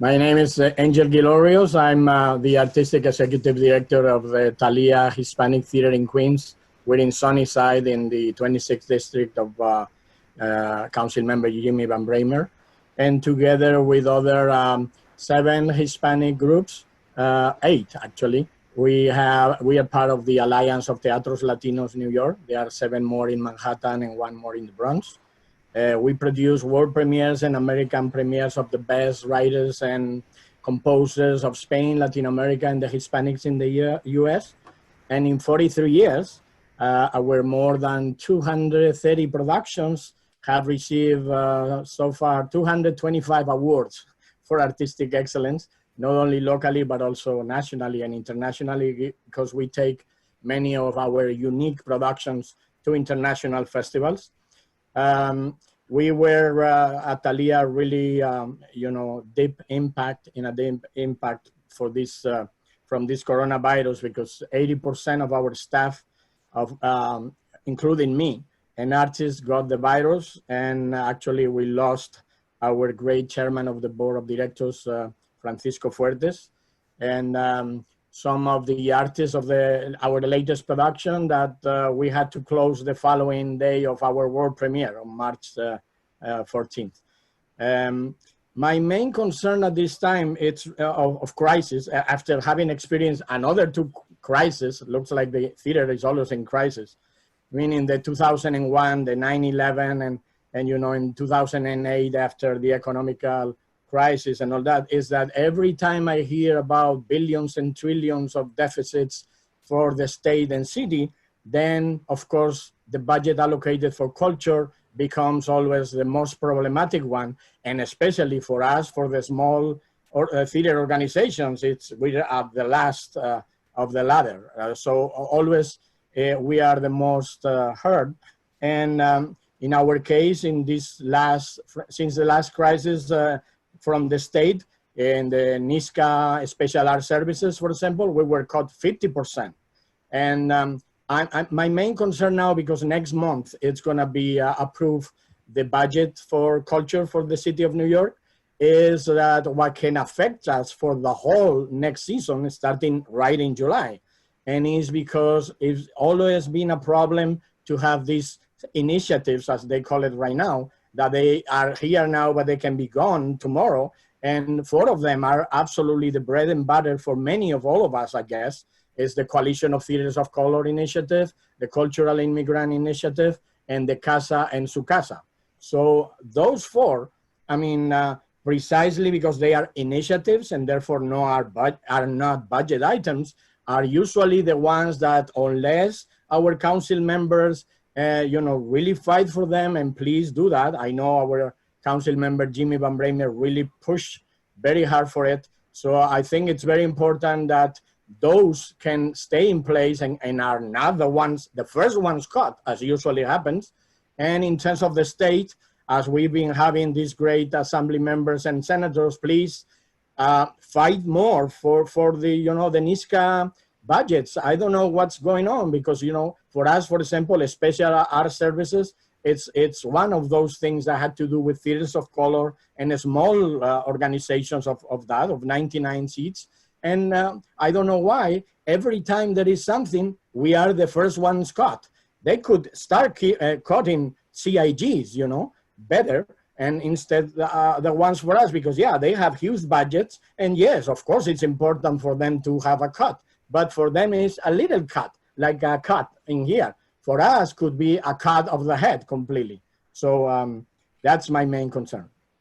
My name is Angel Gil Orrios. I'm the Artistic Executive Director of the Thalia Hispanic Theater in Queens. We're in Sunnyside in the 26th District of Council Member Jimmy Van Bramer. And together with other 7 Hispanic groups, 8 actually, we are part of the Alliance of Teatros Latinos New York. There are 7 more in Manhattan and 1 more in the Bronx. We produce world premieres and American premieres of the best writers and composers of Spain, Latin America, and the Hispanics in the US. And in 43 years, our more than 230 productions have received so far 225 awards for artistic excellence, not only locally, but also nationally and internationally, because we take many of our unique productions to international festivals. We were at Thalia really, deep impact for this from this coronavirus, because 80% of our staff, including me, and artists, got the virus, and actually we lost our great chairman of the board of directors, Francisco Fuertes, and some of the artists of our latest production that we had to close the following day of our world premiere on March 14th. My main concern at this time is of crisis. After having experienced another 2 crises, looks like the theater is always in crisis, meaning the 2001, the 9/11, and in 2008 after the economical crisis and all that, is that every time I hear about billions and trillions of deficits for the state and city, then of course the budget allocated for culture becomes always the most problematic one, and especially for us, for the small theater organizations, we're at the last of the ladder. So always we are the most hurt, and in our case, since the last crisis, from the state in the NISCA Special Art Services, for example, we were cut 50%. And my main concern now, because next month it's gonna be approved the budget for culture for the city of New York, is that what can affect us for the whole next season, starting right in July. And it's because it's always been a problem to have these initiatives, as they call it right now, that they are here now, but they can be gone tomorrow. And 4 of them are absolutely the bread and butter for many of all of us, I guess, is the Coalition of Theaters of Color Initiative, the Cultural Immigrant Initiative, and the Casa and Su Casa. So those 4, precisely because they are initiatives and therefore are not budget items, are usually the ones that, unless our council members really fight for them, and please do that. I know our council member, Jimmy Van Bramer, really pushed very hard for it. So I think it's very important that those can stay in place and are not the first ones cut, as usually happens. And in terms of the state, as we've been having these great assembly members and senators, please fight more for the, the NISCA budgets. I don't know what's going on, because, for us, for example, special art services, it's one of those things that had to do with theaters of color and small organizations of 99 seats. And I don't know why every time there is something, we are the first ones cut. They could start cutting CIGs, better, and instead the ones for us, because they have huge budgets, and yes, of course, it's important for them to have a cut. But for them, it's a little cut, like a cut in here. For us, could be a cut of the head completely. So that's my main concern.